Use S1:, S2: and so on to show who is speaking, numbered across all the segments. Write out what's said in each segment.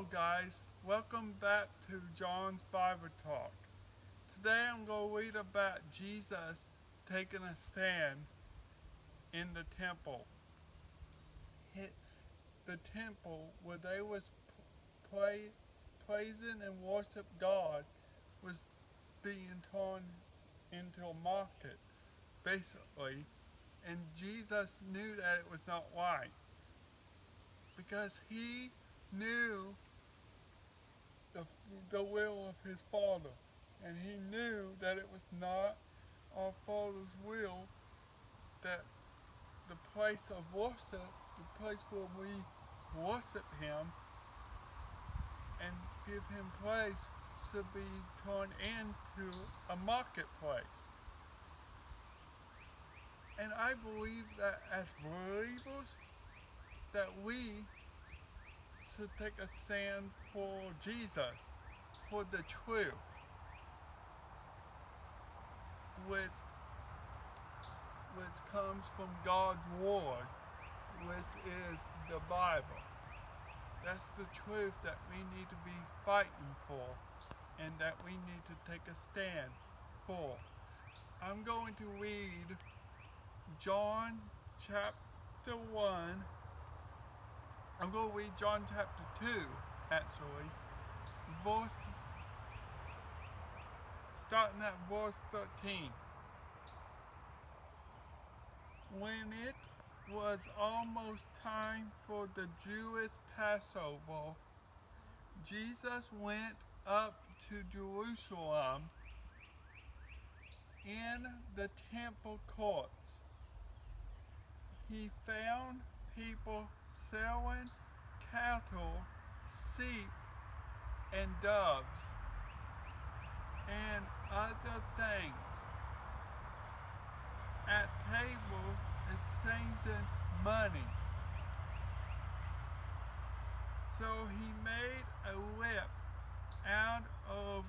S1: Hello, guys. Welcome back to John's Bible Talk. Today I'm going to read about Jesus taking a stand in the temple. The temple where they was pray, praising and worship God was being turned into a market, basically. And Jesus knew that it was not right because he knew the, the will of his Father. And he knew that it was not our Father's will that the place of worship, the place where we worship Him and give Him praise, should be turned into a marketplace. And I believe that as believers, that we should take a stand for Jesus, for the truth, which which comes from God's Word, which is the Bible. That's the truth that we need to be fighting for and that we need to take a stand for. I'm going to read John chapter 1. I'm going to read John chapter 2, actually, verses, starting at verse 13. When it was almost time for the Jewish Passover, Jesus went up to Jerusalem in the temple courts. He found people selling cattle, sheep, and doves, and other things at tables exchanging money. So he made a whip out of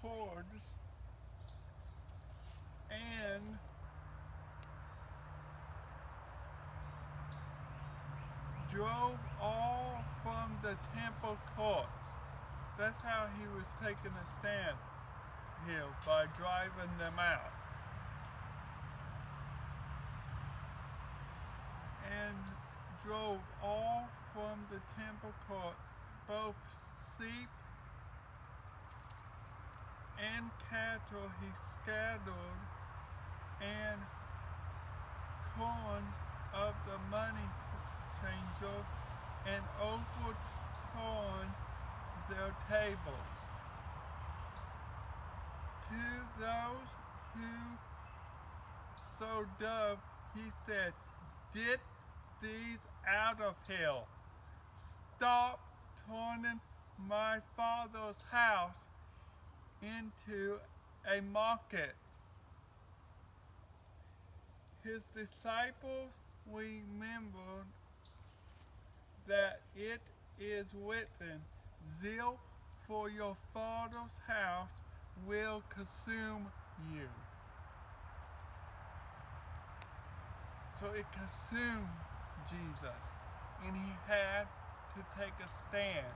S1: cords and drove all from the temple courts. That's how he was taking a stand here, by driving them out. And drove all from the temple courts, both sheep and cattle he scattered, and coins of the money changers, and overturned their tables. To those who sold dove, he said, "Get these out of here. Stop turning my Father's house into a market." His disciples remembered that it is written, "Zeal for your Father's house will consume you." So it consumed Jesus, and he had to take a stand.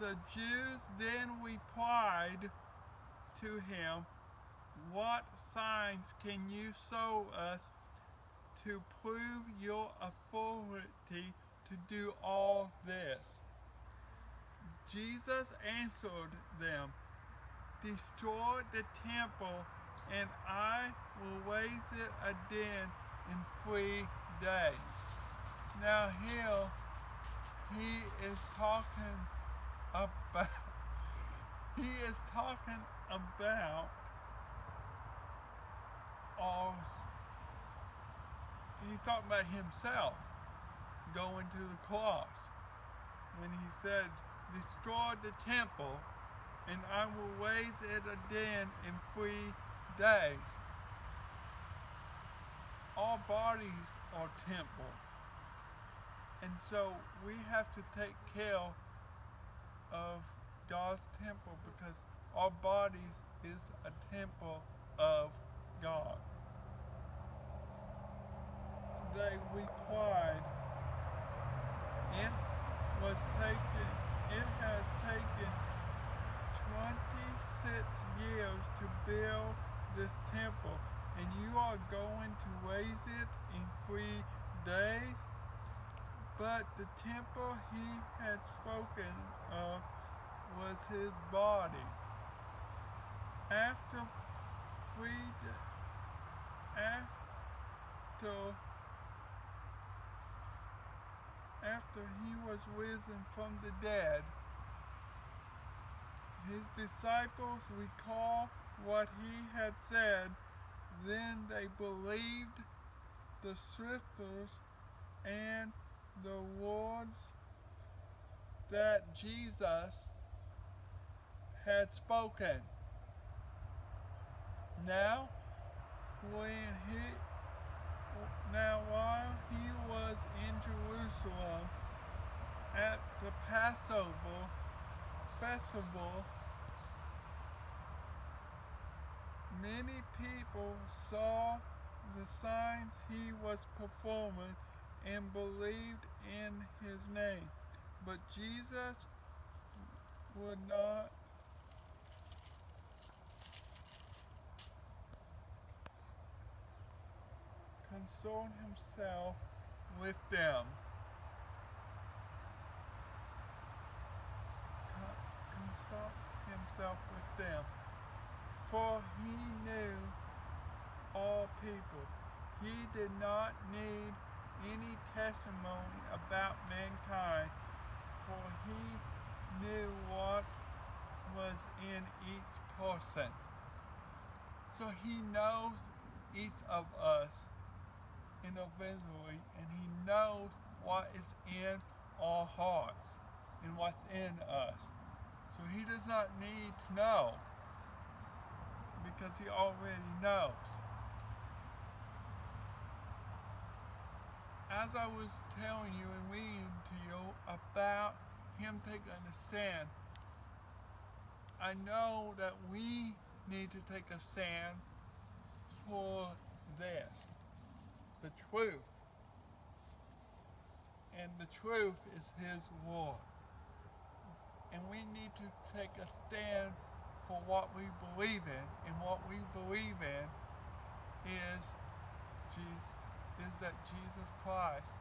S1: The Jews then replied to him, "What signs can you show us to prove your authority to do all this?" Jesus answered them, "Destroy the temple, and I will raise it again in 3 days." Now here he is talking about or he's talking about himself going to the cross when he said, "Destroy the temple, and I will raise it again in 3 days." Our bodies are temples, and so we have to take care of God's temple, because our bodies is a temple of God. they replied, It was taken it has taken 26 years to build this temple, and you are going to raise it in 3 days? But the temple he had spoken of was his body. After three after after he was risen from the dead, his disciples recalled what he had said. Then they believed the scriptures and the words that Jesus had spoken. Now, while he was in Jerusalem at the Passover festival, many people saw the signs he was performing and believed in his name. But Jesus would not console himself with them. Console himself with them, for he knew all people. He did not need any testimony about mankind, for he knew what was in each person. So he knows each of us individually, and he knows what is in our hearts and what's in us. So he does not need to know, because he already knows. As I was telling you and reading to you about him taking a stand, I know that we need to take a stand for this, the truth. And the truth is his word. And we need to take a stand for what we believe in. And what we believe in is that Jesus Christ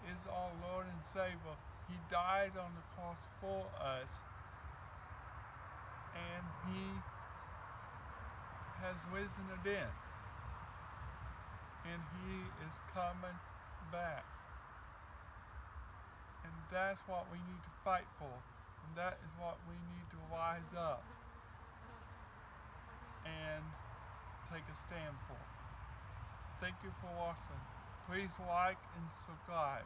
S1: is our Lord and Savior. He died on the cross for us, and he has risen again, and he is coming back. And that's what we need to fight for, and that is what we need to rise up and take a stand for. Thank you for watching. Please like and subscribe.